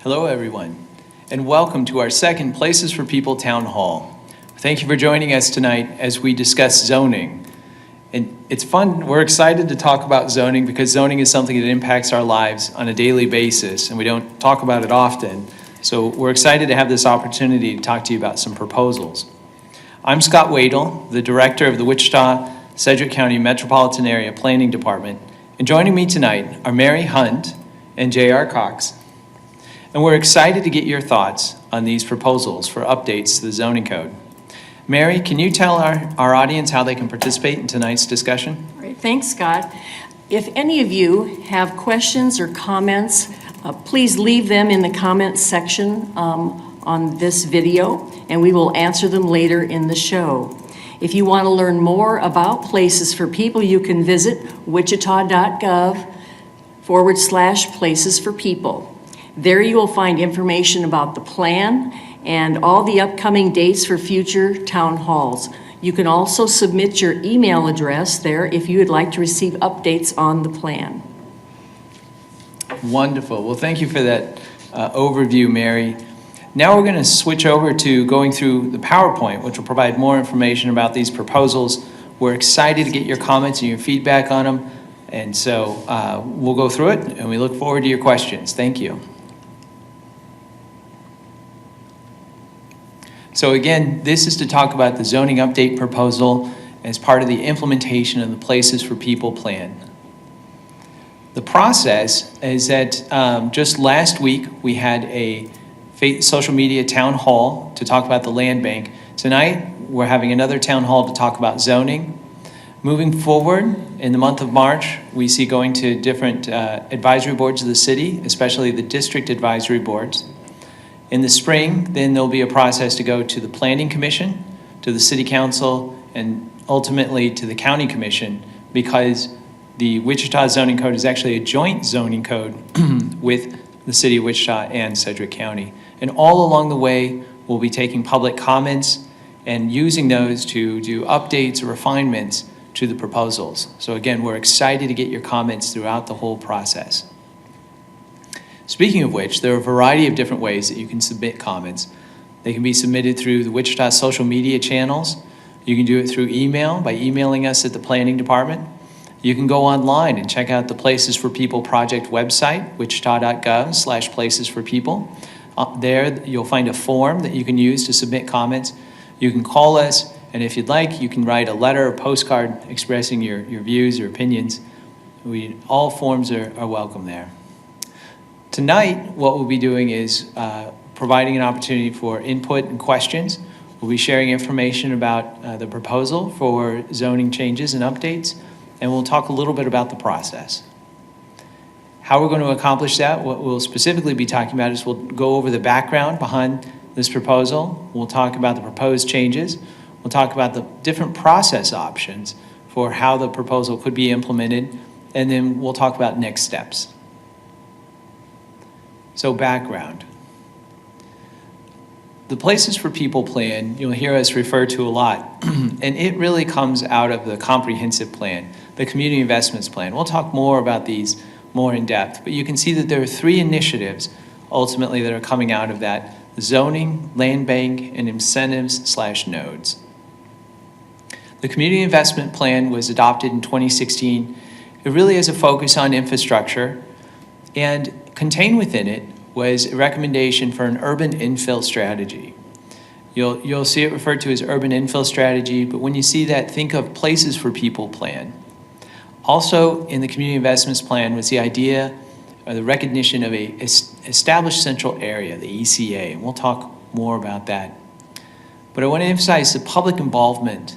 Hello, everyone, and welcome to our second Places for People Town Hall. Thank you for joining us tonight as we discuss zoning. And it's fun, we're excited to talk about zoning because zoning is something that impacts our lives on a daily basis, and we don't talk about it often. So we're excited to have this opportunity to talk to you about some proposals. I'm Scott Wadle, the Director of the Wichita-Sedgwick County Metropolitan Area Planning Department, and joining me tonight are Mary Hunt and J.R. Cox. And we're excited to get your thoughts on these proposals for updates to the zoning code. Mary, can you tell our audience how they can participate in tonight's discussion? All right, thanks, Scott. If any of you have questions or comments, please leave them in the comments section on this video, and we will answer them later in the show. If you want to learn more about Places for People, you can visit wichita.gov/Places for People. There you will find information about the plan and all the upcoming dates for future town halls. You can also submit your email address there if you would like to receive updates on the plan. Wonderful. Well, thank you for that overview, Mary. Now we're going to switch over to going through the PowerPoint, which will provide more information about these proposals. We're excited to get your comments and your feedback on them. And so we'll go through it, and we look forward to your questions. Thank you. So again, this is to talk about the zoning update proposal as part of the implementation of the Places for People plan. The process is that just last week we had a social media town hall to talk about the land bank. Tonight we're having another town hall to talk about zoning. Moving forward in the month of March, we see going to different advisory boards of the city, especially the district advisory boards. In the spring, then there'll be a process to go to the Planning Commission, to the City Council, and ultimately to the County Commission, because the Wichita zoning code is actually a joint zoning code with the City of Wichita and Sedgwick County. And all along the way, we'll be taking public comments and using those to do updates or refinements to the proposals. So again, we're excited to get your comments throughout the whole process. Speaking of which, there are a variety of different ways that you can submit comments. They can be submitted through the Wichita social media channels. You can do it through email by emailing us at the planning department. You can go online and check out the Places for People project website, wichita.gov/Places for People. There you'll find a form that you can use to submit comments. You can call us, and if you'd like, you can write a letter or postcard expressing your views or opinions. All forms are welcome there. Tonight, what we'll be doing is providing an opportunity for input and questions. We'll be sharing information about the proposal for zoning changes and updates, and we'll talk a little bit about the process. How we're going to accomplish that, what we'll specifically be talking about is we'll go over the background behind this proposal. We'll talk about the proposed changes. We'll talk about the different process options for how the proposal could be implemented, and then we'll talk about next steps. So background. The Places for People plan, you'll hear us refer to a lot, and it really comes out of the comprehensive plan, the community investments plan. We'll talk more about these more in depth, but you can see that there are three initiatives ultimately that are coming out of that: zoning, land bank, and incentives/nodes. The community investment plan was adopted in 2016. It really has a focus on infrastructure, and contained within it was a recommendation for an urban infill strategy. You'll see it referred to as urban infill strategy, but when you see that, think of Places for People plan. Also in the community investments plan was the idea or the recognition of a established central area, the ECA, and we'll talk more about that. But I want to emphasize the public involvement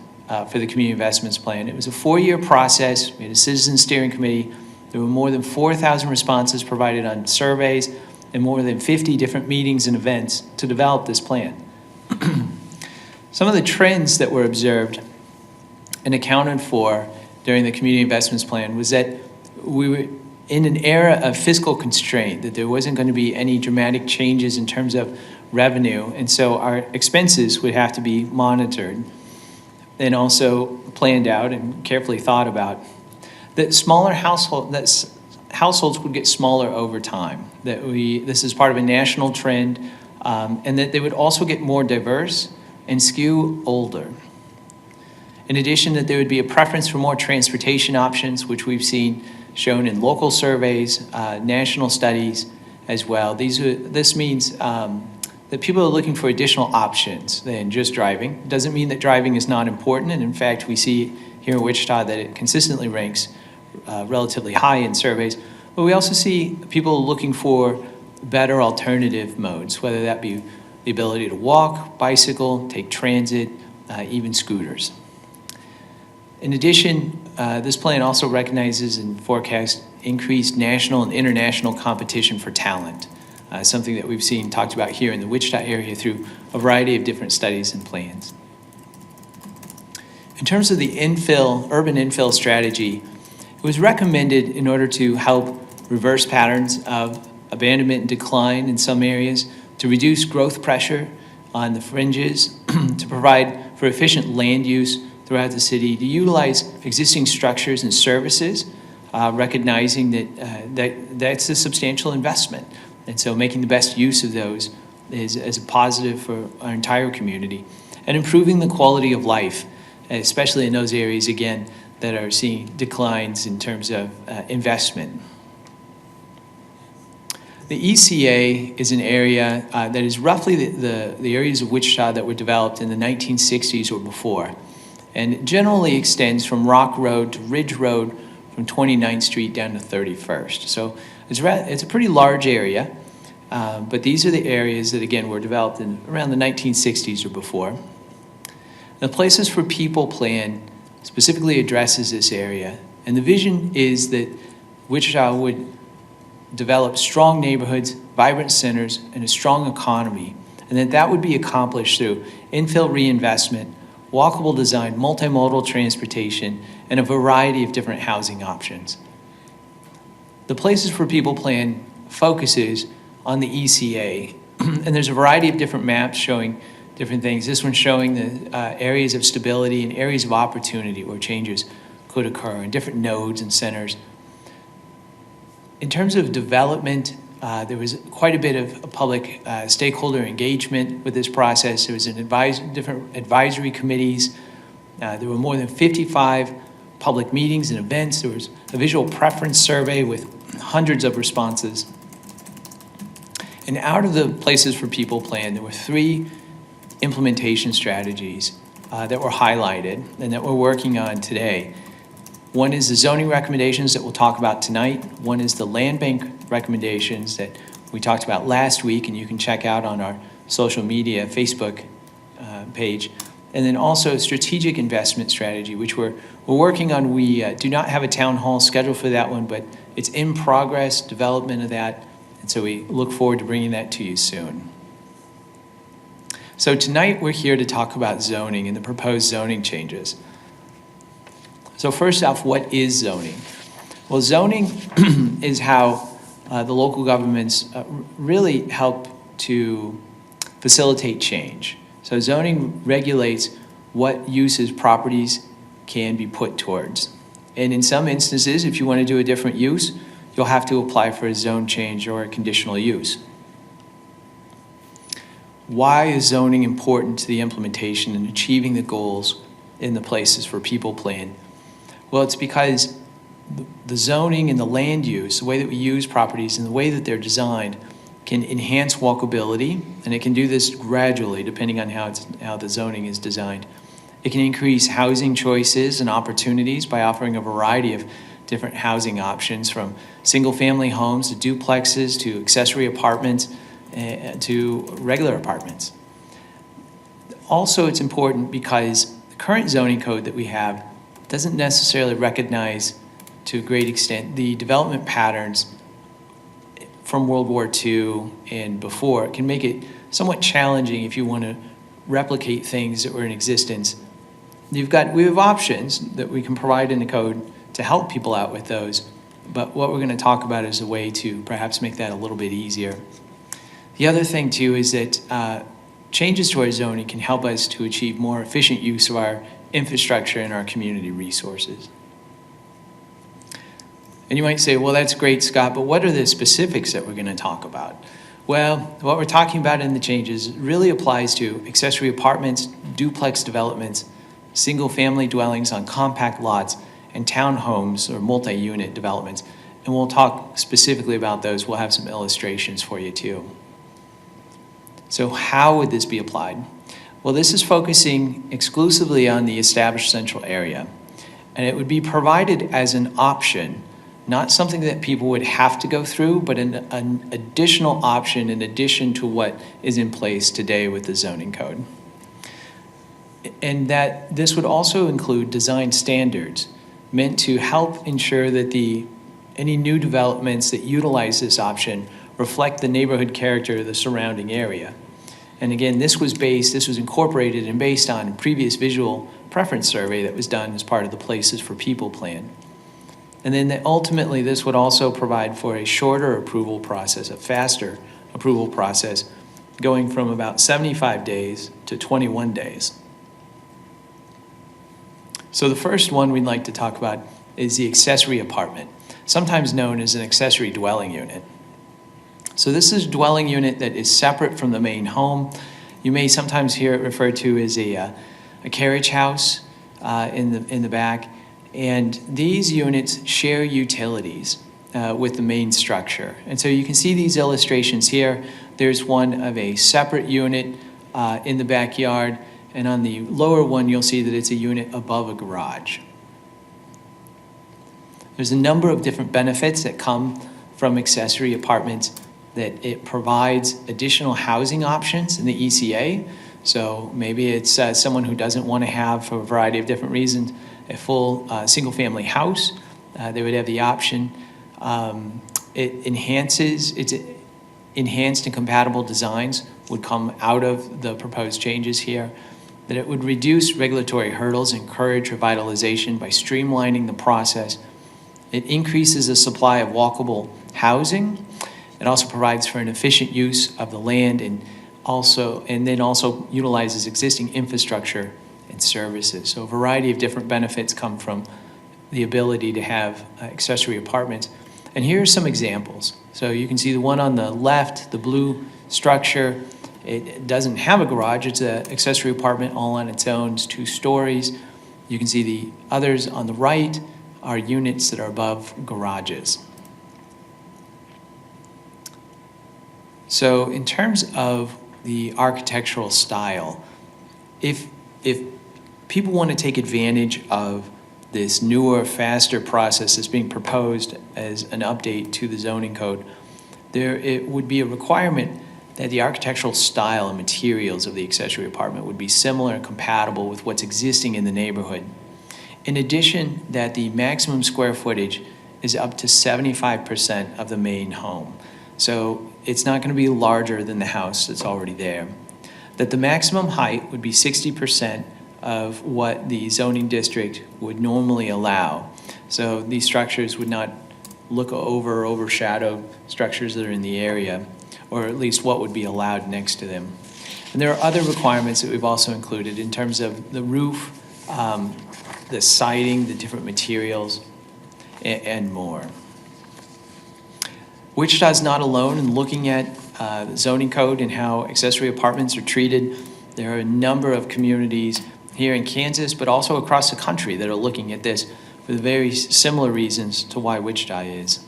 for the community investments plan. It was a 4-year process. We had a citizen steering committee. There were more than 4,000 responses provided on surveys and more than 50 different meetings and events to develop this plan. Some of the trends that were observed and accounted for during the community investments plan was that we were in an era of fiscal constraint, that there wasn't going to be any dramatic changes in terms of revenue, and so our expenses would have to be monitored and also planned out and carefully thought about. That households would get smaller over time, this is part of a national trend, and that they would also get more diverse and skew older. In addition, that there would be a preference for more transportation options, which we've seen shown in local surveys, national studies as well. This means that people are looking for additional options than just driving. It doesn't mean that driving is not important, and in fact, we see here in Wichita that it consistently ranks relatively high in surveys, but we also see people looking for better alternative modes, whether that be the ability to walk, bicycle, take transit, even scooters. In addition, this plan also recognizes and forecasts increased national and international competition for talent, something that we've seen talked about here in the Wichita area through a variety of different studies and plans. In terms of the urban infill strategy, it was recommended in order to help reverse patterns of abandonment and decline in some areas, to reduce growth pressure on the fringes, to provide for efficient land use throughout the city, to utilize existing structures and services, recognizing that that's a substantial investment. And so making the best use of those is a positive for our entire community, and improving the quality of life, especially in those areas, again, that are seeing declines in terms of investment. The ECA is an area that is roughly the areas of Wichita that were developed in the 1960s or before, and it generally extends from Rock Road to Ridge Road, from 29th Street down to 31st. So it's a pretty large area, but these are the areas that, again, were developed in around the 1960s or before. The Places for People plan specifically addresses this area, and the vision is that Wichita would develop strong neighborhoods, vibrant centers, and a strong economy, and that would be accomplished through infill reinvestment, walkable design, multimodal transportation, and a variety of different housing options. The Places for People plan focuses on the ECA, and there's a variety of different maps showing different things. This one's showing the areas of stability and areas of opportunity where changes could occur, and different nodes and centers. In terms of development, there was quite a bit of public stakeholder engagement with this process. There was different advisory committees. There were more than 55 public meetings and events. There was a visual preference survey with hundreds of responses. And out of the Places for People plan, there were 3 implementation strategies that were highlighted and that we're working on today. One is the zoning recommendations that we'll talk about tonight. One is the land bank recommendations that we talked about last week, and you can check out on our social media Facebook page. And then also a strategic investment strategy, which we're working on. We do not have a town hall scheduled for that one, but it's in progress, development of that. And so we look forward to bringing that to you soon. So tonight we're here to talk about zoning and the proposed zoning changes. So first off, what is zoning? Well, zoning is how the local governments really help to facilitate change. So zoning regulates what uses properties can be put towards. And in some instances, if you want to do a different use, you'll have to apply for a zone change or a conditional use. Why is zoning important to the implementation and achieving the goals in the Places for People plan? Well, it's because the zoning and the land use, the way that we use properties and the way that they're designed, can enhance walkability, and it can do this gradually depending on how the zoning is designed. It can increase housing choices and opportunities by offering a variety of different housing options, from single-family homes to duplexes to accessory apartments to regular apartments. Also, it's important because the current zoning code that we have doesn't necessarily recognize to a great extent the development patterns from World War II and before. It can make it somewhat challenging if you want to replicate things that were in existence. We have options that we can provide in the code to help people out with those, but what we're going to talk about is a way to perhaps make that a little bit easier. The other thing too is that changes to our zoning can help us to achieve more efficient use of our infrastructure and our community resources. And you might say, well, that's great, Scott, but what are the specifics that we're going to talk about? Well, what we're talking about in the changes really applies to accessory apartments, duplex developments, single-family dwellings on compact lots, and townhomes or multi-unit developments. And we'll talk specifically about those. We'll have some illustrations for you too. So how would this be applied? Well, this is focusing exclusively on the established central area, and it would be provided as an option, not something that people would have to go through, but an additional option in addition to what is in place today with the zoning code. And that this would also include design standards meant to help ensure that any new developments that utilize this option reflect the neighborhood character of the surrounding area. And again, this was incorporated and based on a previous visual preference survey that was done as part of the Places for People plan. And then ultimately, this would also provide for a shorter approval process, a faster approval process, going from about 75 days to 21 days. So the first one we'd like to talk about is the accessory apartment, sometimes known as an accessory dwelling unit. So this is a dwelling unit that is separate from the main home. You may sometimes hear it referred to as a carriage house in the back. And these units share utilities with the main structure. And so you can see these illustrations here. There's one of a separate unit in the backyard, and on the lower one you'll see that it's a unit above a garage. There's a number of different benefits that come from accessory apartments, that it provides additional housing options in the ECA. So maybe it's someone who doesn't want to have, for a variety of different reasons, a full single-family house. They would have the option. It's enhanced and compatible designs would come out of the proposed changes here. That it would reduce regulatory hurdles, encourage revitalization by streamlining the process. It increases the supply of walkable housing. It also provides for an efficient use of the land and then also utilizes existing infrastructure and services. So a variety of different benefits come from the ability to have accessory apartments. And here are some examples. So you can see the one on the left, the blue structure. It doesn't have a garage. It's an accessory apartment all on its own. It's 2 stories. You can see the others on the right are units that are above garages. So in terms of the architectural style, if people want to take advantage of this newer, faster process that's being proposed as an update to the zoning code, it would be a requirement that the architectural style and materials of the accessory apartment would be similar and compatible with what's existing in the neighborhood. In addition, that the maximum square footage is up to 75% of the main home. So it's not going to be larger than the house that's already there. That the maximum height would be 60% of what the zoning district would normally allow. So these structures would not look over or overshadow structures that are in the area, or at least what would be allowed next to them. And there are other requirements that we've also included in terms of the roof, the siding, the different materials, and more. Wichita's not alone in looking at the zoning code and how accessory apartments are treated. There are a number of communities here in Kansas, but also across the country, that are looking at this for very similar reasons to why Wichita is.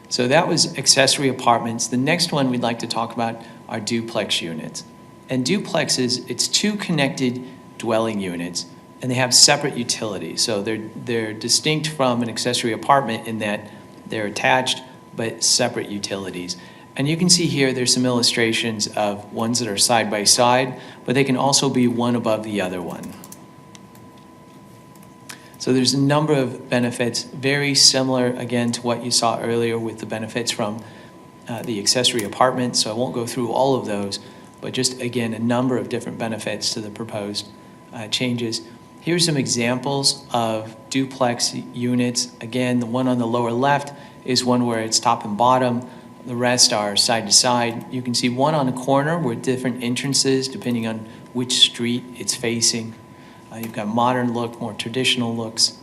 So that was accessory apartments. The next one we'd like to talk about are duplex units. And duplexes, it's 2 connected dwelling units, and they have separate utilities. So they're distinct from an accessory apartment in that they're attached but separate utilities. And you can see here there's some illustrations of ones that are side by side, but they can also be one above the other one. So there's a number of benefits, very similar again to what you saw earlier with the benefits from the accessory apartment. So I won't go through all of those, but just again, a number of different benefits to the proposed changes. Here's some examples of duplex units. Again, the one on the lower left is one where it's top and bottom. The rest are side to side. You can see one on the corner with different entrances depending on which street it's facing. You've got modern look, more traditional looks.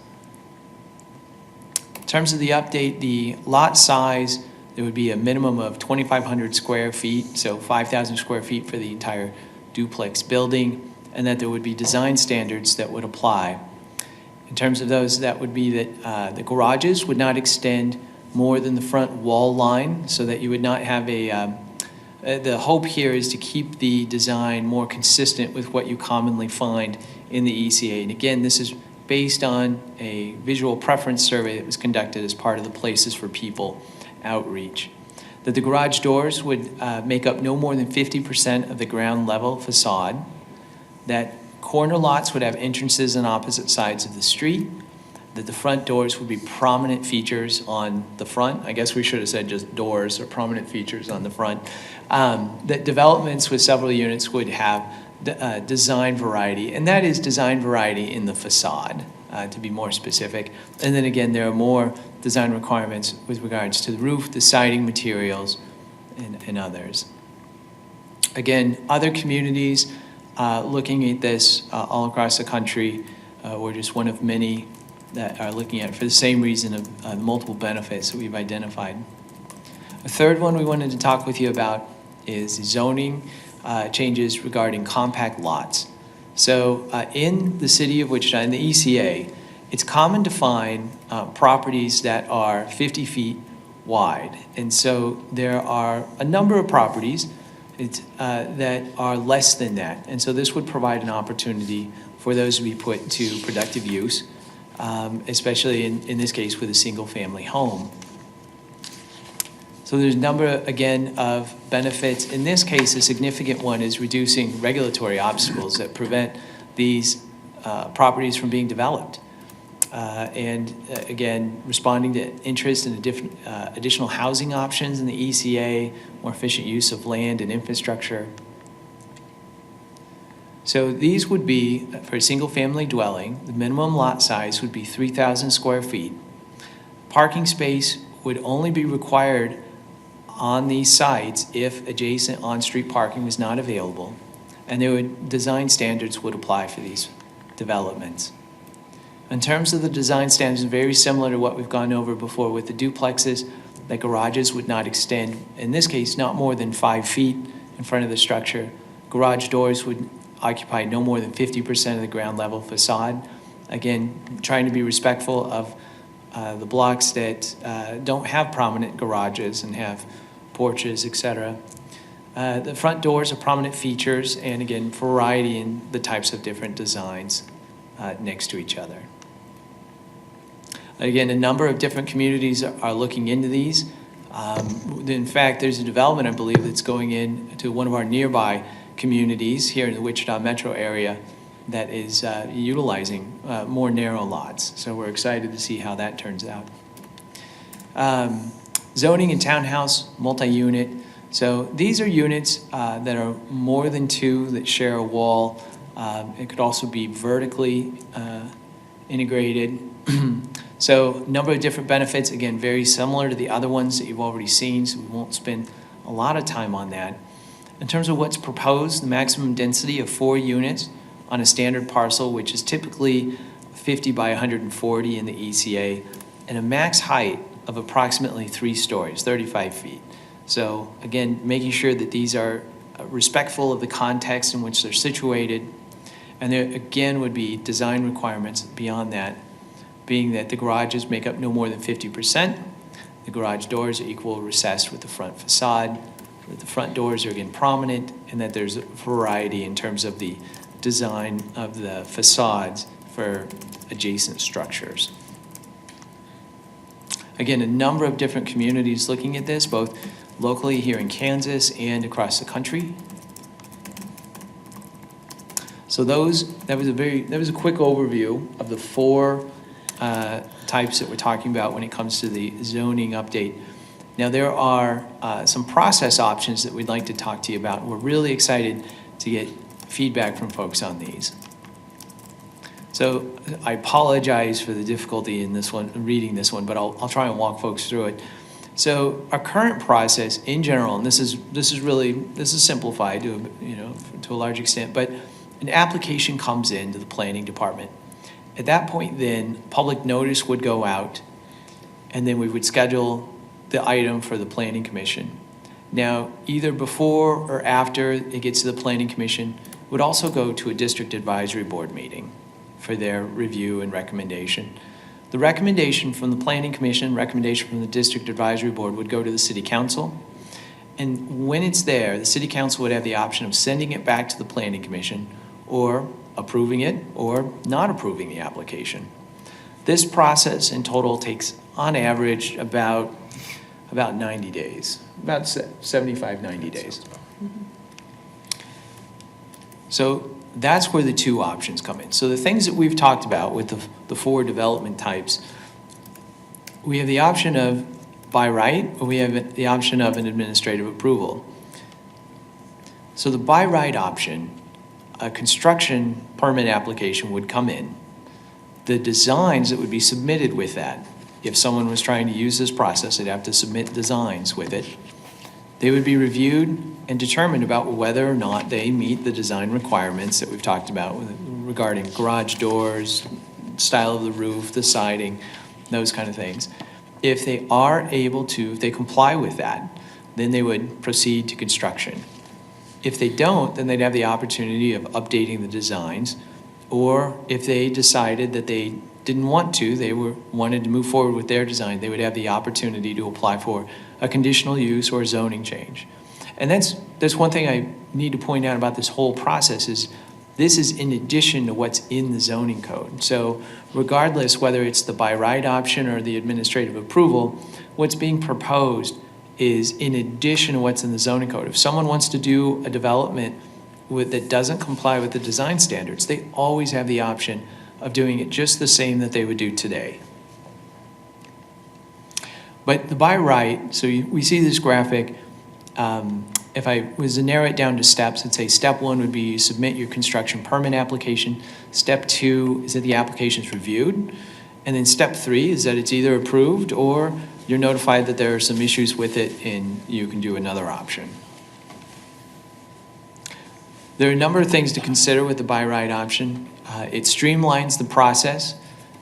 terms of the update, the lot size, there would be a minimum of 2,500 square feet, so 5,000 square feet for the entire duplex building, and that there would be design standards that would apply. In terms of those, that would be that the garages would not extend more than the front wall line, so that you would not have the hope here is to keep the design more consistent with what you commonly find in the ECA. And again, this is based on a visual preference survey that was conducted as part of the Places for People outreach. That the garage doors would make up no more than 50% of the ground level facade. That corner lots would have entrances on opposite sides of the street. That the front doors would be prominent features on the front. I guess we should have said just doors or prominent features on the front. That developments with several units would have design variety, and that is design variety in the facade, to be more specific. And then again, there are more design requirements with regards to the roof, the siding materials, and others. Again, other communities looking at this all across the country, we're just one of many that are looking at it for the same reason of the multiple benefits that we've identified. A third one we wanted to talk with you about is zoning changes regarding compact lots. So in the city of Wichita, in the ECA, it's common to find properties that are 50 feet wide. And so there are a number of properties that are less than that. And so this would provide an opportunity for those to be put to productive use, especially in this case with a single family home. So there's a number, again, of benefits. In this case, a significant one is reducing regulatory obstacles that prevent these properties from being developed. And again, responding to interest in additional housing options in the ECA, more efficient use of land and infrastructure. So these would be, for a single-family dwelling, the minimum lot size would be 3,000 square feet. Parking space would only be required on these sites if adjacent on-street parking was not available, and design standards would apply for these developments. In terms of the design standards, very similar to what we've gone over before with the duplexes, the garages would not extend, in this case, not more than 5 feet in front of the structure. Garage doors would occupy no more than 50% of the ground level facade. Again, trying to be respectful of the blocks that don't have prominent garages and have porches, etc. The front doors are prominent features, and again, variety in the types of different designs next to each other. Again, a number of different communities are looking into these. In fact, there's a development, I believe, that's going into one of our nearby communities here in the Wichita metro area that is utilizing more narrow lots. So we're excited to see how that turns out. Zoning and townhouse multi-unit. So these are units that are more than two that share a wall. It could also be vertically integrated. So number of different benefits, again, very similar to the other ones that you've already seen, so we won't spend a lot of time on that. In terms of what's proposed, the maximum density of 4 units on a standard parcel, which is typically 50 by 140 in the ECA, and a max height of approximately 3 stories, 35 feet. So again, making sure that these are respectful of the context in which they're situated. And there again would be design requirements beyond that, being that the garages make up no more than 50%. The garage doors are equal recessed with the front facade. That the front doors are again prominent, and that there's a variety in terms of the design of the facades for adjacent structures. Again, a number of different communities looking at this, both locally here in Kansas and across the country. So that was a quick overview of the 4 types that we're talking about when it comes to the zoning update. Now there are some process options that we'd like to talk to you about. We're really excited to get feedback from folks on these. So I apologize for the difficulty in this one, reading this one, but I'll try and walk folks through it. So our current process in general, and this is simplified to a large extent, but an application comes in to the planning department. At that point then, public notice would go out. and then we would schedule the item for the planning commission. Now, either before or after it gets to the planning commission, it would also go to a district advisory board meeting for their review and recommendation. The recommendation from the planning commission, recommendation from the district advisory board would go to the city council. And when it's there, the city council would have the option of sending it back to the planning commission or approving it or not approving the application. This process in total takes, on average, about 90 days, about 75, 90 days. So that's where the two options come in. So the things that we've talked about with the four development types, we have the option of by right, or we have the option of an administrative approval. So the by right option, a construction permit application would come in. The designs that would be submitted with that, if someone was trying to use this process, they'd have to submit designs with it. They would be reviewed and determined about whether or not they meet the design requirements that we've talked about regarding garage doors, style of the roof, the siding, those kind of things. If they are able to, if they comply with that, then they would proceed to construction. If they don't, then they'd have the opportunity of updating the designs, or if they decided that they didn't want to, wanted to move forward with their design, they would have the opportunity to apply for a conditional use or a zoning change. And that's one thing I need to point out about this whole process is this is in addition to what's in the zoning code. So regardless whether it's the by right option or the administrative approval, what's being proposed is in addition to what's in the zoning code. If someone wants to do a development that doesn't comply with the design standards, they always have the option of doing it just the same that they would do today. But the by right, so we see this graphic. If I was to narrow it down to steps, I'd say step one would be you submit your construction permit application. Step two is that the application is reviewed. And then step three is that it's either approved or you're notified that there are some issues with it and you can do another option. There are a number of things to consider with the by right option. It streamlines the process.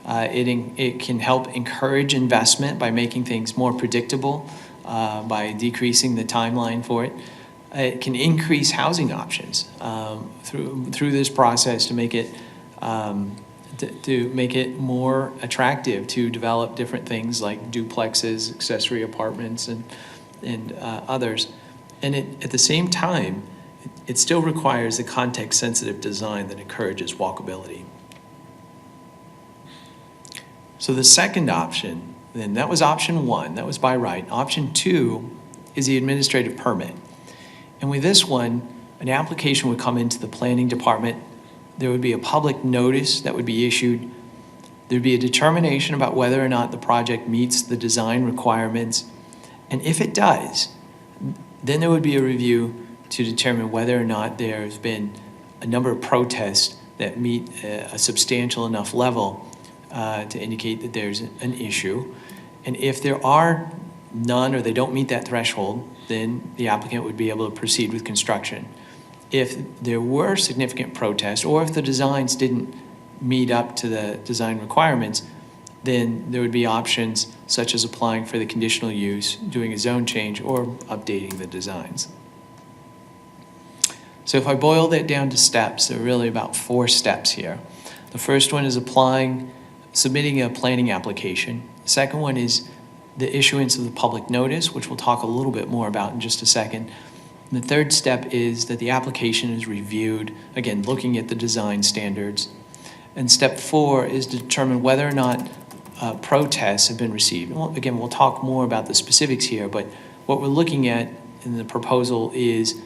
It can help encourage investment by making things more predictable, by decreasing the timeline for it. It can increase housing options through this process to make it more attractive to develop different things like duplexes, accessory apartments, and others. And at the same time, it still requires a context-sensitive design that encourages walkability. So the second option, then that was option one, that was by right. Option two is the administrative permit. And with this one, an application would come into the planning department. There would be a public notice that would be issued. There'd be a determination about whether or not the project meets the design requirements. And if it does, then there would be a review to determine whether or not there's been a number of protests that meet a substantial enough level to indicate that there's an issue. And if there are none or they don't meet that threshold, then the applicant would be able to proceed with construction. If there were significant protests or if the designs didn't meet up to the design requirements, then there would be options such as applying for the conditional use, doing a zone change, or updating the designs. So if I boil that down to steps, there are really about 4 steps here. The first one is submitting a planning application. The second one is the issuance of the public notice, which we'll talk a little bit more about in just a second. And the third step is that the application is reviewed, again, looking at the design standards. And step 4 is to determine whether or not protests have been received. Well, again, we'll talk more about the specifics here, but what we're looking at in the proposal is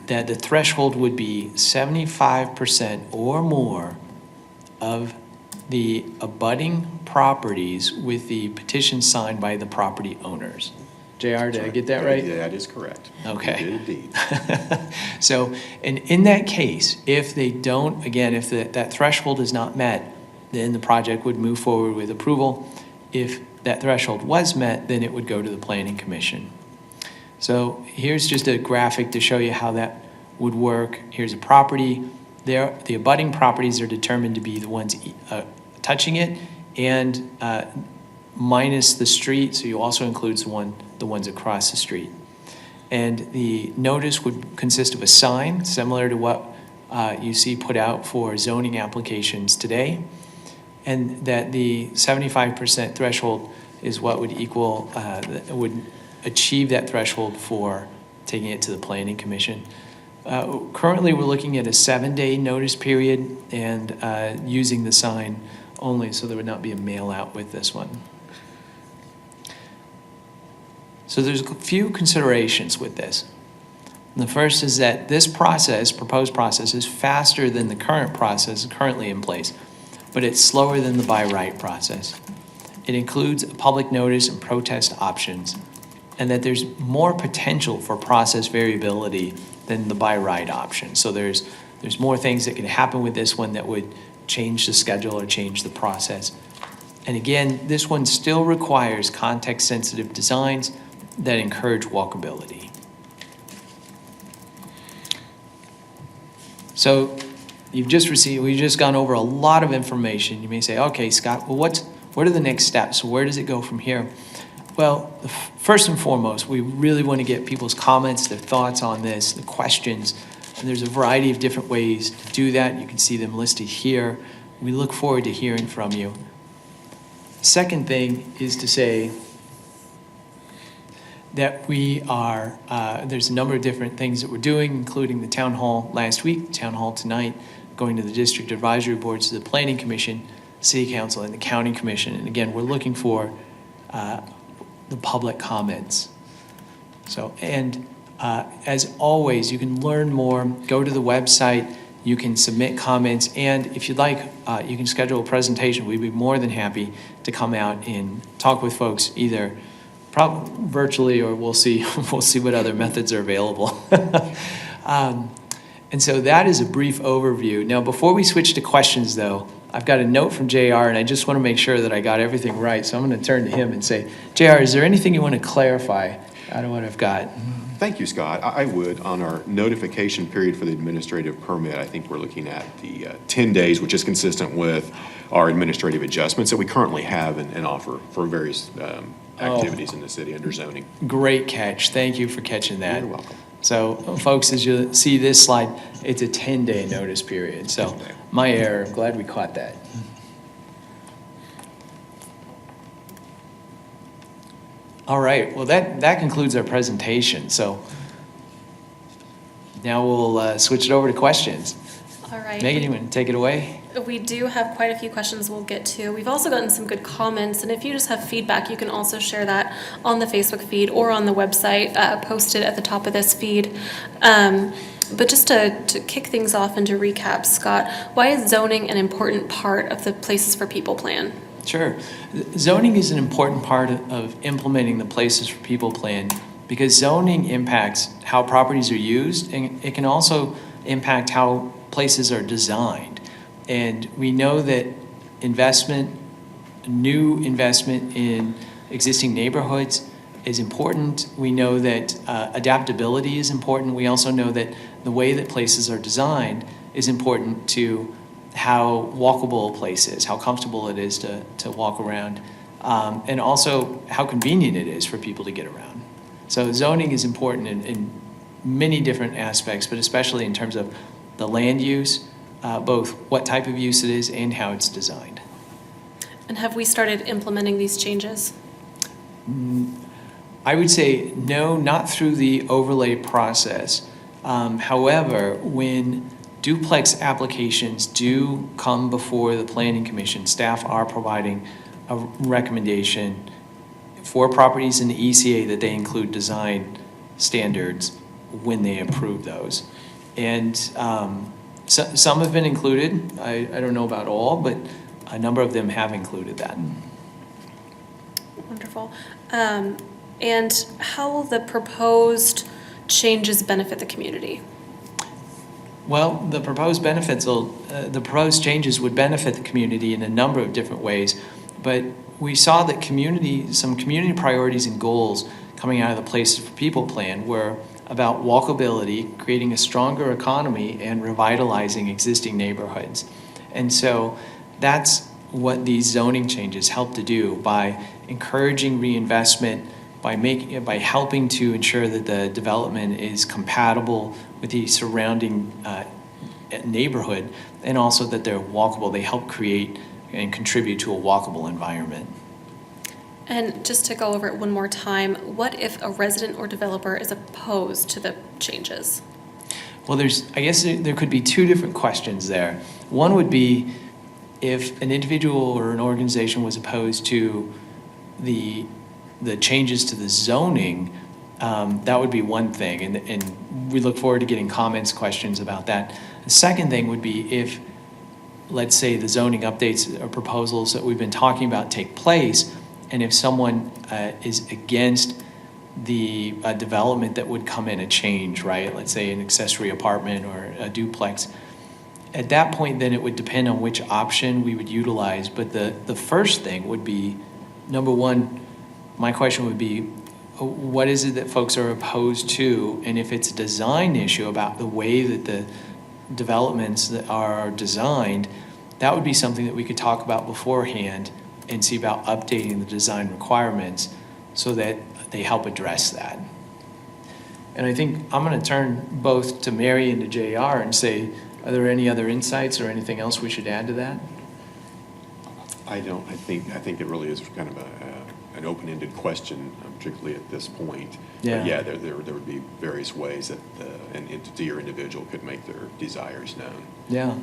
that the threshold would be 75% or more of the abutting properties with the petition signed by the property owners. JR, did I get that right? Yeah, that is correct. Okay. You did indeed. So, and in that case, if they don't, again, if that threshold is not met, then the project would move forward with approval. If that threshold was met, then it would go to the Planning Commission. So here's just a graphic to show you how that would work. Here's a property. There, the abutting properties are determined to be the ones touching it and minus the street, so you also includes the ones across the street. And the notice would consist of a sign similar to what you see put out for zoning applications today, and that the 75% threshold is what would equal, would achieve that threshold for taking it to the Planning Commission. Currently, we're looking at a 7-day notice period and using the sign only, so there would not be a mail out with this one. So there's a few considerations with this. The first is that this process, proposed process, is faster than the current process currently in place, but it's slower than the by right process. It includes public notice and protest options, and that there's more potential for process variability than the by right option. So there's more things that can happen with this one that would change the schedule or change the process. And again, this one still requires context-sensitive designs that encourage walkability. So we've just gone over a lot of information. You may say, okay, Scott, well, what are the next steps? Where does it go from here? Well, first and foremost, we really want to get people's comments, their thoughts on this, the questions. And there's a variety of different ways to do that. You can see them listed here. We look forward to hearing from you. Second thing is to say that we are, there's a number of different things that we're doing, including the town hall last week, town hall tonight, going to the district advisory boards, to the Planning Commission, City Council, and the County Commission. And again, we're looking for the public comments. So, and as always, you can learn more, go to the website, you can submit comments, and if you'd like, you can schedule a presentation. We'd be more than happy to come out and talk with folks, either virtually, or we'll see what other methods are available. And so that is a brief overview. Now, before we switch to questions, though, I've got a note from JR, and I just want to make sure that I got everything right. So I'm going to turn to him and say, JR, is there anything you want to clarify out of what I've got? Thank you, Scott. I would, on our notification period for the administrative permit, I think we're looking at the 10 days, which is consistent with our administrative adjustments that we currently have and offer for various activities in the city under zoning. Great catch. Thank you for catching that. You're welcome. So, folks, as you see this slide, it's a 10-day notice period. So, my error. I'm glad we caught that. All right. Well, that concludes our presentation. So, now we'll switch it over to questions. All right. Megan, you want to take it away? We do have quite a few questions we'll get to. We've also gotten some good comments, and if you just have feedback, you can also share that on the Facebook feed or on the website, posted at the top of this feed. But just to kick things off and to recap, Scott, why is zoning an important part of the Places for People plan? Sure. Zoning is an important part of implementing the Places for People plan, because zoning impacts how properties are used, and it can also impact how places are designed. And we know that new investment in existing neighborhoods is important. We know that adaptability is important. We also know that the way that places are designed is important to how walkable a place is, how comfortable it is to walk around, and also how convenient it is for people to get around. So zoning is important in many different aspects, but especially in terms of the land use, both what type of use it is and how it's designed. And have we started implementing these changes? I would say no, not through the overlay process. However, when duplex applications do come before the Planning Commission, staff are providing a recommendation for properties in the ECA that they include design standards when they approve those. And some have been included. I don't know about all, but a number of them have included that. Wonderful. And how will the proposed changes benefit the community? Well, the proposed changes would benefit the community in a number of different ways, but we saw that some community priorities and goals coming out of the Places for People plan were about walkability, creating a stronger economy, and revitalizing existing neighborhoods. And so that's what these zoning changes help to do by encouraging reinvestment by helping to ensure that the development is compatible with the surrounding neighborhood, and also that they're walkable. They help create and contribute to a walkable environment. And just to go over it one more time, what if a resident or developer is opposed to the changes? Well, I guess there could be two different questions there. One would be if an individual or an organization was opposed to the changes to the zoning, that would be one thing, and we look forward to getting comments, questions about that. The second thing would be if, let's say, the zoning updates or proposals that we've been talking about take place, and if someone is against the development that would come in a change, right? Let's say an accessory apartment or a duplex. At that point, then it would depend on which option we would utilize. But the first thing would be, number one, my question would be, what is it that folks are opposed to? And if it's a design issue about the way that the developments that are designed, that would be something that we could talk about beforehand and see about updating the design requirements so that they help address that. And I think I'm going to turn both to Mary and to JR and say, are there any other insights or anything else we should add to that? I don't. I think it really is kind of an open-ended question, particularly at this point. Yeah. But yeah, there would be various ways that an entity or individual could make their desires known. Yeah.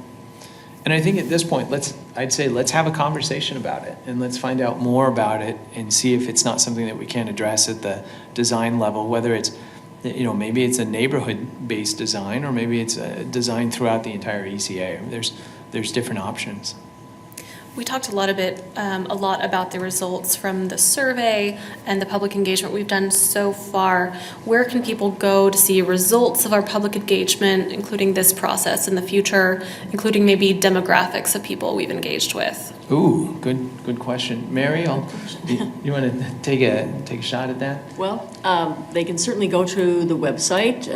And I think at this point, I'd say let's have a conversation about it and let's find out more about it and see if it's not something that we can address at the design level, whether it's, maybe it's a neighborhood-based design or maybe it's a design throughout the entire ECA. There's different options. We talked a lot about the results from the survey and the public engagement we've done so far. Where can people go to see results of our public engagement, including this process in the future, including maybe demographics of people we've engaged with? Ooh, good question. Mary, you want to take a shot at that? Well, they can certainly go to the website,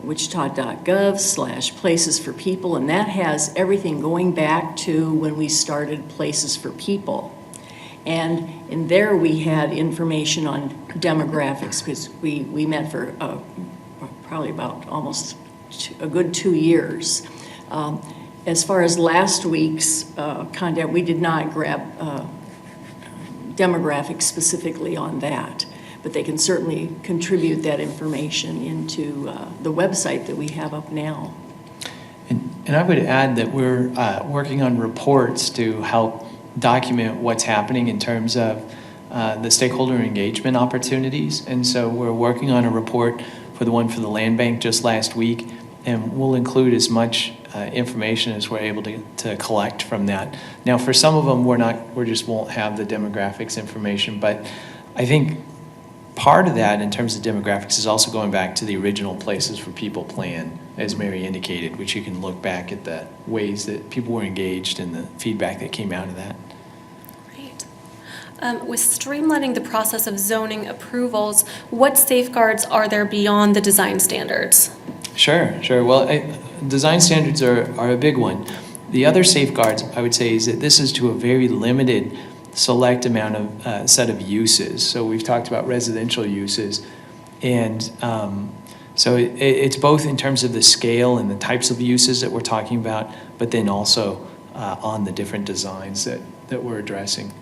wichita.gov /placesforpeople, and that has everything going back to when we started Places for People. And in there we had information on demographics because we met for probably about almost a good 2 years. As far as last week's content, we did not grab demographics specifically on that. But they can certainly contribute that information into the website that we have up now. And I would add that we're working on reports to help document what's happening in terms of the stakeholder engagement opportunities. And so we're working on a report for the land bank just last week, and we'll include as much information as we're able to collect from that. Now, for some of them, we just won't have the demographics information, but I think part of that in terms of demographics is also going back to the original Places for People plan, as Mary indicated, which you can look back at the ways that people were engaged and the feedback that came out of that. Great. With streamlining the process of zoning approvals, what safeguards are there beyond the design standards? Sure. Well, design standards are a big one. The other safeguards, I would say, is that this is to a very limited select amount of set of uses. So we've talked about residential uses, and so it's both in terms of the scale and the types of uses that we're talking about, but then also on the different designs that we're addressing.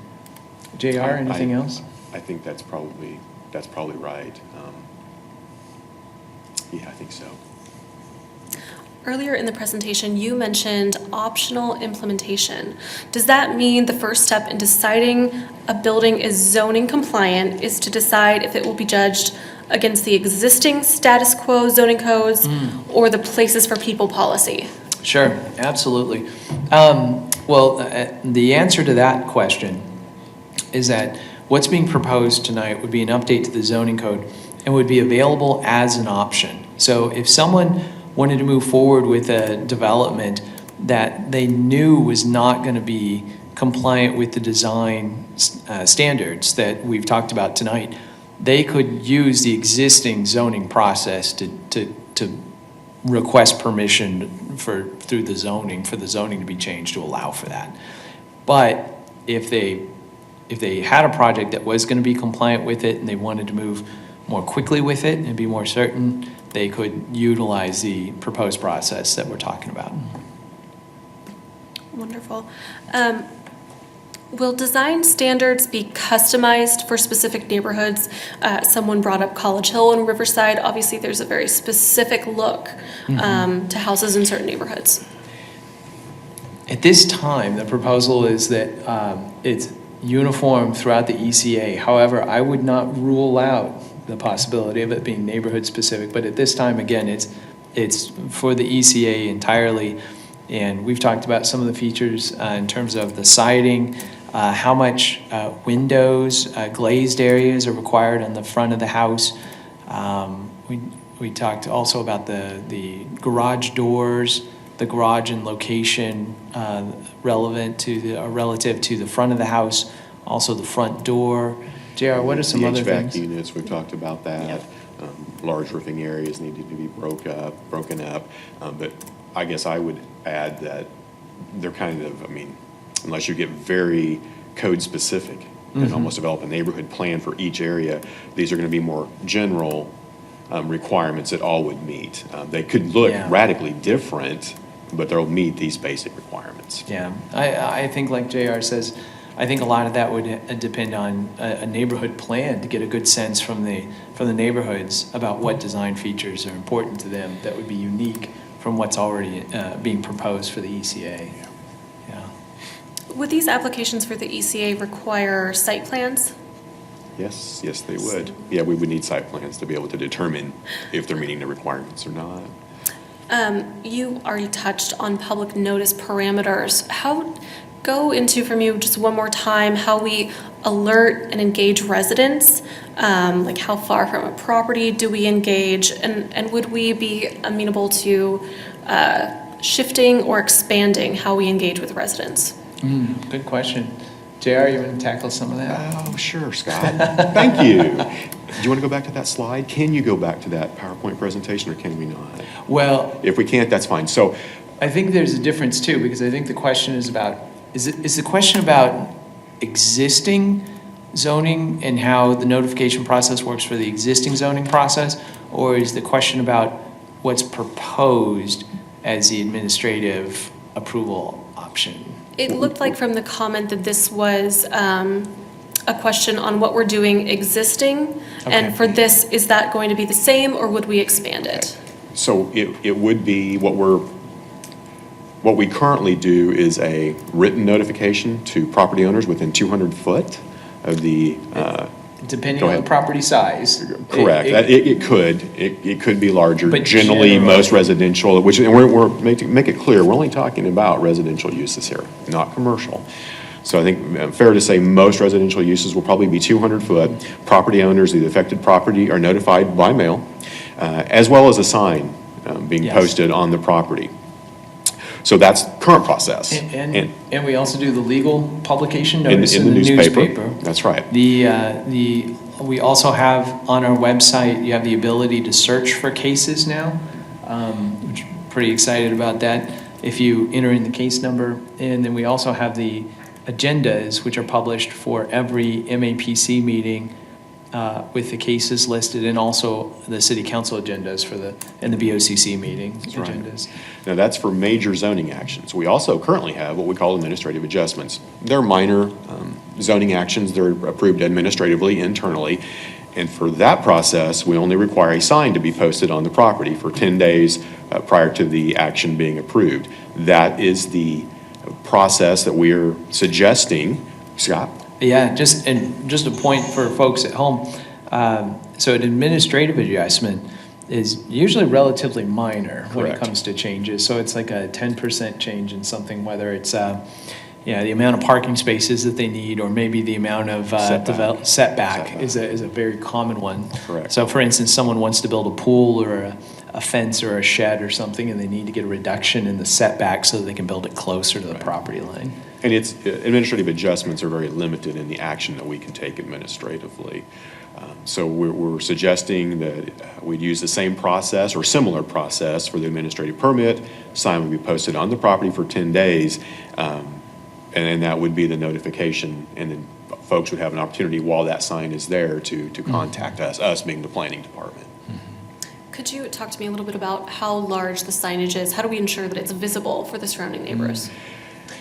JR, anything else? I think that's probably right. Yeah, I think so. Earlier in the presentation, you mentioned optional implementation. Does that mean the first step in deciding a building is zoning compliant is to decide if it will be judged against the existing status quo zoning codes or the Places for People policy? Sure, absolutely. The answer to that question is that what's being proposed tonight would be an update to the zoning code and would be available as an option. So if someone wanted to move forward with a development that they knew was not going to be compliant with the design standards that we've talked about tonight, they could use the existing zoning process to request permission through the zoning for the zoning to be changed to allow for that. But if they if they had a project that was going to be compliant with it and they wanted to move more quickly with it and be more certain, they could utilize the proposed process that we're talking about. Wonderful. Will design standards be customized for specific neighborhoods? Someone brought up College Hill and Riverside. Obviously, there's a very specific look to houses in certain neighborhoods. At this time, the proposal is that it's uniform throughout the ECA. However, I would not rule out the possibility of it being neighborhood specific, but at this time, again, it's for the ECA entirely. And we've talked about some of the features in terms of the siding, how much windows, glazed areas are required on the front of the house. We talked also about the garage doors, the garage and location relative to the front of the house, also the front door. JR, what are some other things? The HVAC units, we've talked about that. Yep. Large roofing areas needed to be broken up. But I guess I would add that they're kind of, unless you get very code specific and almost develop a neighborhood plan for each area, these are going to be more general requirements that all would meet. They could look radically different, but they'll meet these basic requirements. Yeah, I think like JR says, I think a lot of that would depend on a neighborhood plan to get a good sense from the neighborhoods about what design features are important to them that would be unique from what's already being proposed for the ECA. Yeah. Would these applications for the ECA require site plans? Yes, they would. Yeah, we would need site plans to be able to determine if they're meeting the requirements or not. You already touched on public notice parameters. Go into from you just one more time how we alert and engage residents, like how far from a property do we engage, and would we be amenable to shifting or expanding how we engage with residents? Good question. JR, you want to tackle some of that? Oh, sure, Scott. Thank you. Do you want to go back to that slide? Can you go back to that PowerPoint presentation, or can we not? Well, If we can't, that's fine. So I think there's a difference too, because I think the question is about, is the question about existing zoning and how the notification process works for the existing zoning process, or is the question about what's proposed as the administrative approval option? It looked like from the comment that this was a question on what we're doing existing, and for this, is that going to be the same, or would we expand it? So it would be what we currently do is a written notification to property owners within 200 foot of the. Depending on the property size. Correct. It could be larger. But generally, most residential, and we're make it clear, we're only talking about residential uses here, not commercial. So I think fair to say most residential uses will probably be 200 foot. Property owners of the affected property are notified by mail, as well as a sign being posted on the property. So that's current process. And we also do the legal publication notice in the newspaper. That's right. We also have on our website, you have the ability to search for cases now, which I'm pretty excited about that. If you enter in the case number, and then we also have the agendas, which are published for every MAPC meeting with the cases listed, and also the city council agendas and the BOCC meeting agendas. Right. Now that's for major zoning actions. We also currently have what we call administrative adjustments. They're minor zoning actions. They're approved administratively, internally. And for that process, we only require a sign to be posted on the property for 10 days prior to the action being approved. That is the process that we're suggesting. Scott? Yeah, just a point for folks at home. So an administrative adjustment is usually relatively minor when it comes to changes. So it's like a 10% change in something, whether it's the amount of parking spaces that they need, or maybe the amount of setback is a very common one. Correct. So for instance, someone wants to build a pool or a fence or a shed or something, and they need to get a reduction in the setback so that they can build it closer to the property line. And administrative adjustments are very limited in the action that we can take administratively. So we're suggesting that we'd use the same process or similar process for the administrative permit. Sign would be posted on the property for 10 days. And that would be the notification, and then folks would have an opportunity while that sign is there to contact us being the planning department. Could you talk to me a little bit about how large the signage is? How do we ensure that it's visible for the surrounding neighbors?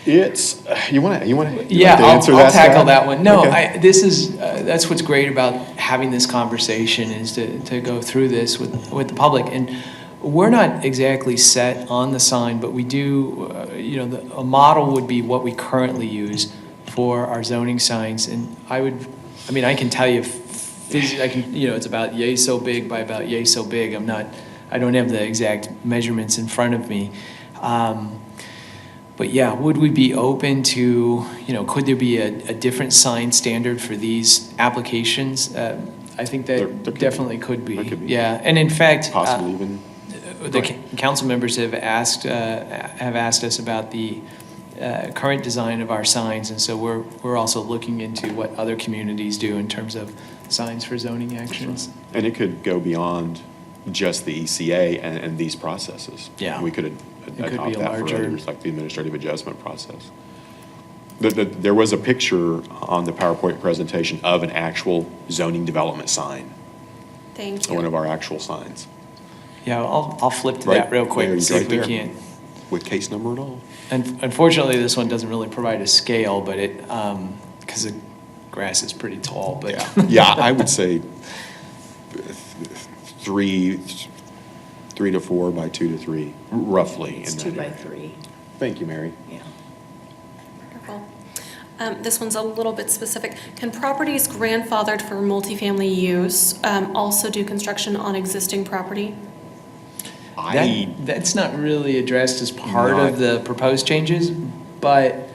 It's, you want to Yeah, answer I'll that, tackle Scott? that one. No, Okay. that's what's great about having this conversation is to go through this with the public. And we're not exactly set on the sign, but we do, a model would be what we currently use for our zoning signs. And I can tell you, it's about yay so big by about yay so big. I don't have the exact measurements in front of me. But yeah, would we be open to, could there be a different sign standard for these applications? I think that There definitely could be. There could be. Yeah, and in fact, Possibly even. the council members have asked us about the current design of our signs, and so we're also looking into what other communities do in terms of signs for zoning actions. And it could go beyond just the ECA and these processes. Yeah. We could could be adopt a that for larger- others, like the administrative adjustment process. There was a picture on the PowerPoint presentation of an actual zoning development sign, Thank one of you. our actual signs. Yeah, I'll flip to Right that real quick there, and see if right we there. can't. With case number and all. And unfortunately, this one doesn't really provide a scale, but because the grass is pretty tall, but. Yeah, I would say 3 to 4 by 2 to 3, roughly. It's in 2 that by area. 3, Thank you, Mary. yeah. Wonderful. This one's a little bit specific. Can properties grandfathered for multifamily use also do construction on existing property? That's not really addressed as part Not- of the proposed changes, but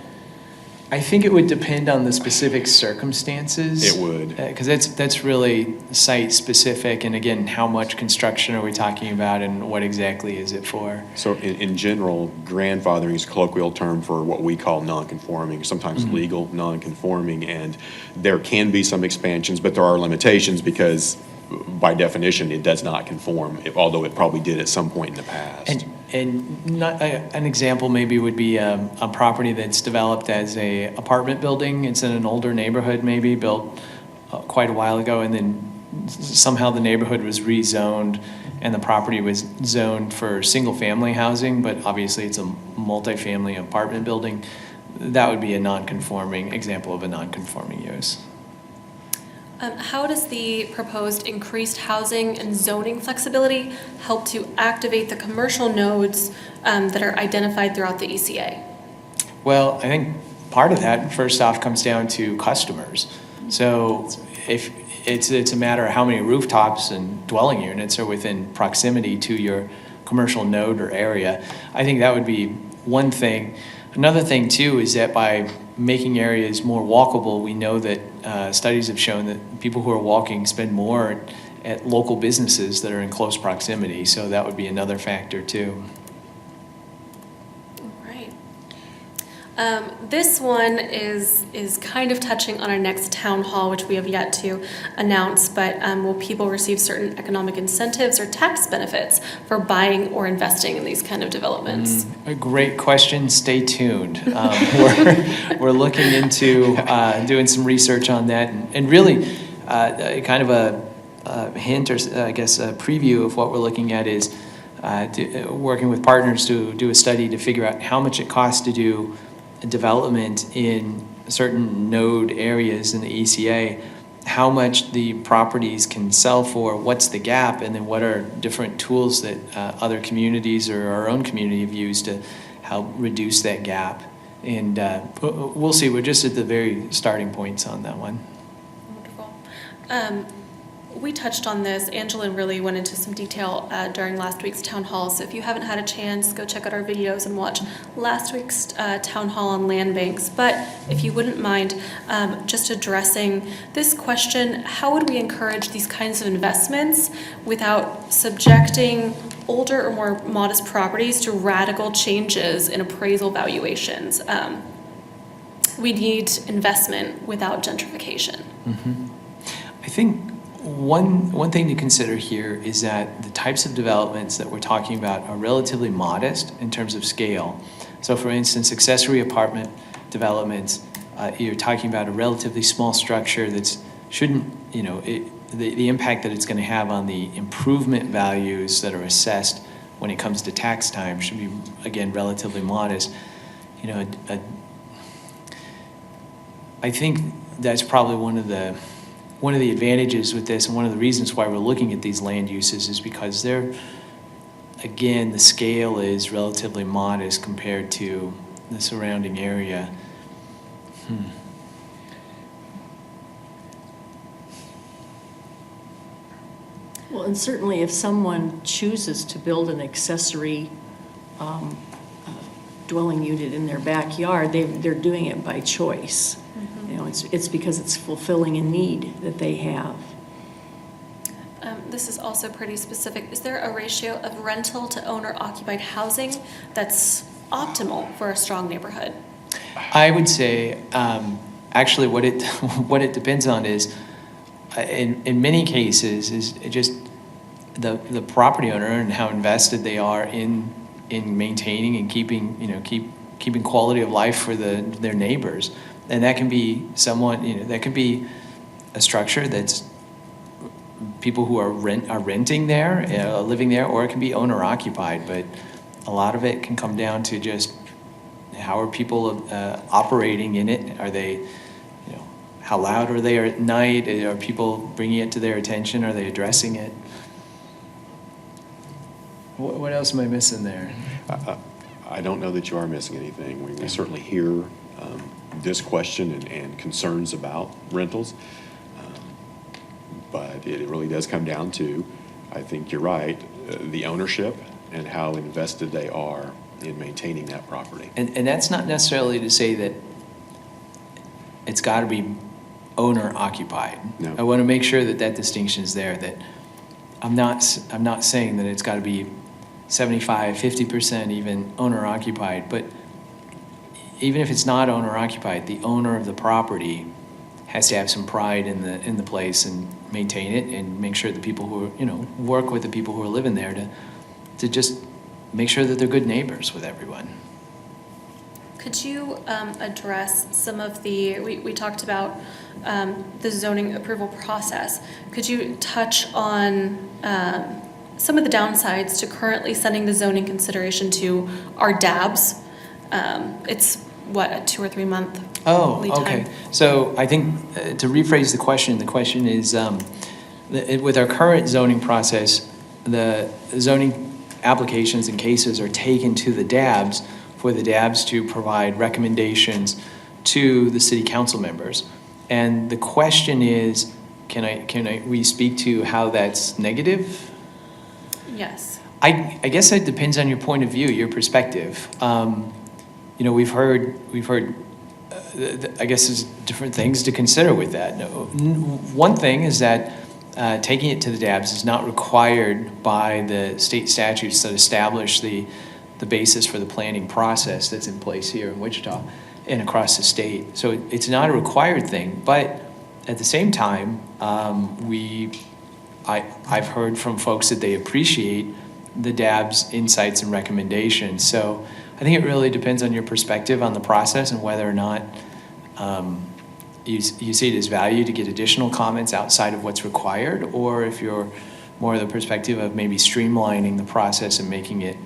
I think it would depend on the specific circumstances. It would. Because that's really site-specific, and again, how much construction are we talking about, and what exactly is it for? So in general, grandfathering is a colloquial term for what we call non-conforming, sometimes legal non-conforming, and there can be some expansions, but there are limitations because by definition, it does not conform, although it probably did at some point in the past. And not, an example maybe would be a property that's developed as a apartment building. It's in an older neighborhood, maybe built quite a while ago, and then somehow the neighborhood was rezoned and the property was zoned for single-family housing, but obviously it's a multifamily apartment building. That would be a non-conforming example of a non-conforming use. How does the proposed increased housing and zoning flexibility help to activate the commercial nodes that are identified throughout the ECA? Well, I think part of that, first off, comes down to customers. So if it's a matter of how many rooftops and dwelling units are within proximity to your commercial node or area, I think that would be one thing. Another thing, too, is that by making areas more walkable, we know that studies have shown that people who are walking spend more at local businesses that are in close proximity. So that would be another factor, too. Right. This one is kind of touching on our next town hall, which we have yet to announce, but will people receive certain economic incentives or tax benefits for buying or investing in these kind of developments? A great question. Stay tuned. We're looking into doing some research on that, and really kind of a hint, or I guess a preview of what we're looking at is working with partners to do a study to figure out how much it costs to do development in certain node areas in the ECA, how much the properties can sell for, what's the gap, and then what are different tools that other communities or our own community have used to help reduce that gap. And we'll see. We're just at the very starting points on that one. Wonderful. We touched on this. Angela really went into some detail during last week's town hall. So if you haven't had a chance, go check out our videos and watch last week's town hall on land banks. But if you wouldn't mind just addressing this question, how would we encourage these kinds of investments without subjecting older or more modest properties to radical changes in appraisal valuations? We need investment without gentrification. Mm-hmm. I think one thing to consider here is that the types of developments that we're talking about are relatively modest in terms of scale. So for instance, accessory apartment developments, you're talking about a relatively small structure that's shouldn't, the impact that it's going to have on the improvement values that are assessed when it comes to tax time should be, again, relatively modest. I think that's probably one of the advantages with this, and one of the reasons why we're looking at these land uses is because again, the scale is relatively modest compared to the surrounding area. Well, and certainly if someone chooses to build an accessory dwelling unit in their backyard, they're doing it by choice. It's because it's fulfilling a need that they have. This is also pretty specific. Is there a ratio of rental to owner-occupied housing that's optimal for a strong neighborhood? I would say, actually, what it depends on is, in many cases, is just the property owner and how invested they are in maintaining and keeping quality of life for their neighbors, and that can be that can be a structure that's people who are renting there, living there, or it can be owner occupied. But a lot of it can come down to just how are people operating in it? Are they, how loud are they at night? Are people bringing it to their attention? Are they addressing it? What else am I missing there? I don't know that you are missing anything. We certainly hear this question and concerns about rentals, but it really does come down to, I think you're right, the ownership and how invested they are in maintaining that property. And that's not necessarily to say that it's got to be owner occupied. No. I want to make sure that distinction is there, that I'm not saying that it's got to be 75, 50% even owner occupied, but even if it's not owner occupied, the owner of the property has to have some pride in the place and maintain it and make sure the people who are, work with the people who are living there to just make sure that they're good neighbors with everyone. Could you address some of we talked about the zoning approval process. Could you touch on some of the downsides to currently sending the zoning consideration to our DABs? It's a 2 or 3 month lead time? Okay. So I think to rephrase the question is with our current zoning process, the zoning applications and cases are taken to the DABs for the DABs to provide recommendations to the city council members. And the question is, can we speak to how that's negative? Yes. I guess it depends on your point of view, your perspective. We've heard. I guess there's different things to consider with that. One thing is that taking it to the DABs is not required by the state statutes that establish the basis for the planning process that's in place here in Wichita and across the state. So it's not a required thing, but at the same time, I've heard from folks that they appreciate the DAB's insights and recommendations. So I think it really depends on your perspective on the process and whether or not you see it as value to get additional comments outside of what's required, or if you're more of the perspective of maybe streamlining the process and making it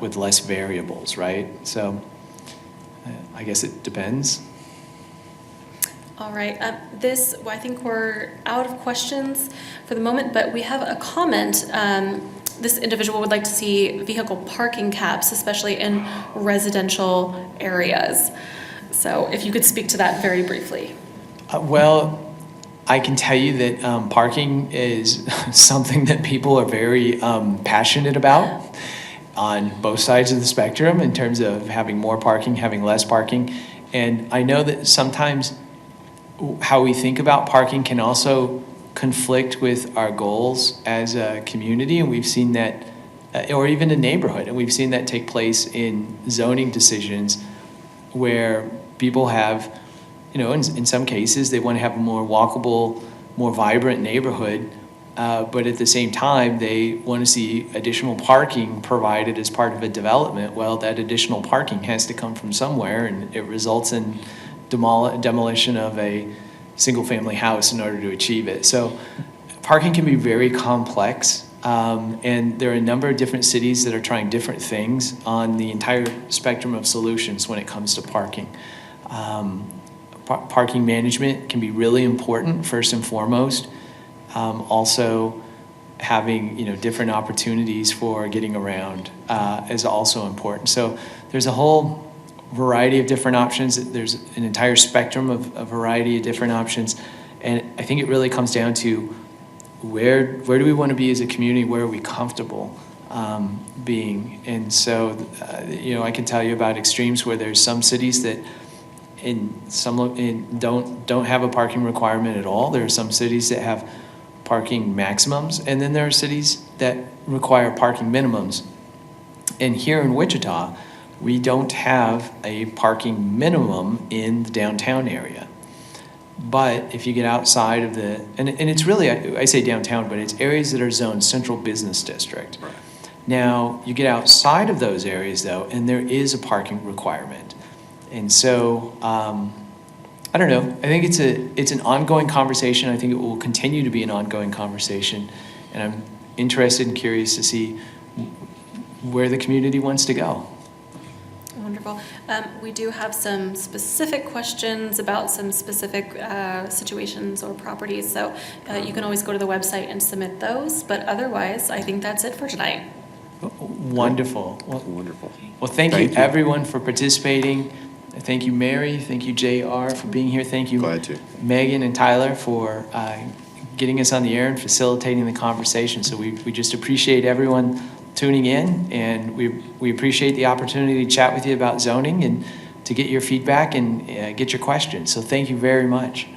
with less variables, right? So I guess it depends. All right. I think we're out of questions for the moment, but we have a comment. This individual would like to see vehicle parking caps, especially in residential areas. So if you could speak to that very briefly. Well, I can tell you that parking is something that people are very passionate about on both sides of the spectrum in terms of having more parking, having less parking. And I know that sometimes how we think about parking can also conflict with our goals as a community, and we've seen that, or even a neighborhood, and we've seen that take place in zoning decisions where people have, in some cases, they want to have a more walkable, more vibrant neighborhood, but at the same time, they want to see additional parking provided as part of a development. Well, that additional parking has to come from somewhere, and it results in demolition of a single-family house in order to achieve it. So parking can be very complex, and there are a number of different cities that are trying different things on the entire spectrum of solutions when it comes to parking. Parking management can be really important, first and foremost. Also, having different opportunities for getting around is also important. So there's a whole variety of different options. There's an entire spectrum of a variety of different options, and I think it really comes down to where do we want to be as a community? Where are we comfortable being? And so, I can tell you about extremes where there's some cities that don't have a parking requirement at all. There are some cities that have parking maximums, and then there are cities that require parking minimums. And here in Wichita, we don't have a parking minimum in the downtown area. But if you get outside of and it's really, I say downtown, but it's areas that are zoned central business district. Right. Now, you get outside of those areas though, and there is a parking requirement. And so, I don't know, I think it's an ongoing conversation. I think it will continue to be an ongoing conversation. And I'm interested and curious to see where the community wants to go. Wonderful. We do have some specific questions about some specific situations or properties, so you can always go to the website and submit those, but otherwise, I think that's it for tonight. Wonderful. Wonderful. Well, thank you everyone for participating. Thank you, Mary. Thank you, JR, for being here. Thank you, Glad to. Megan and Tyler, for getting us on the air and facilitating the conversation. So we just appreciate everyone tuning in, and we appreciate the opportunity to chat with you about zoning and to get your feedback and get your questions. So thank you very much.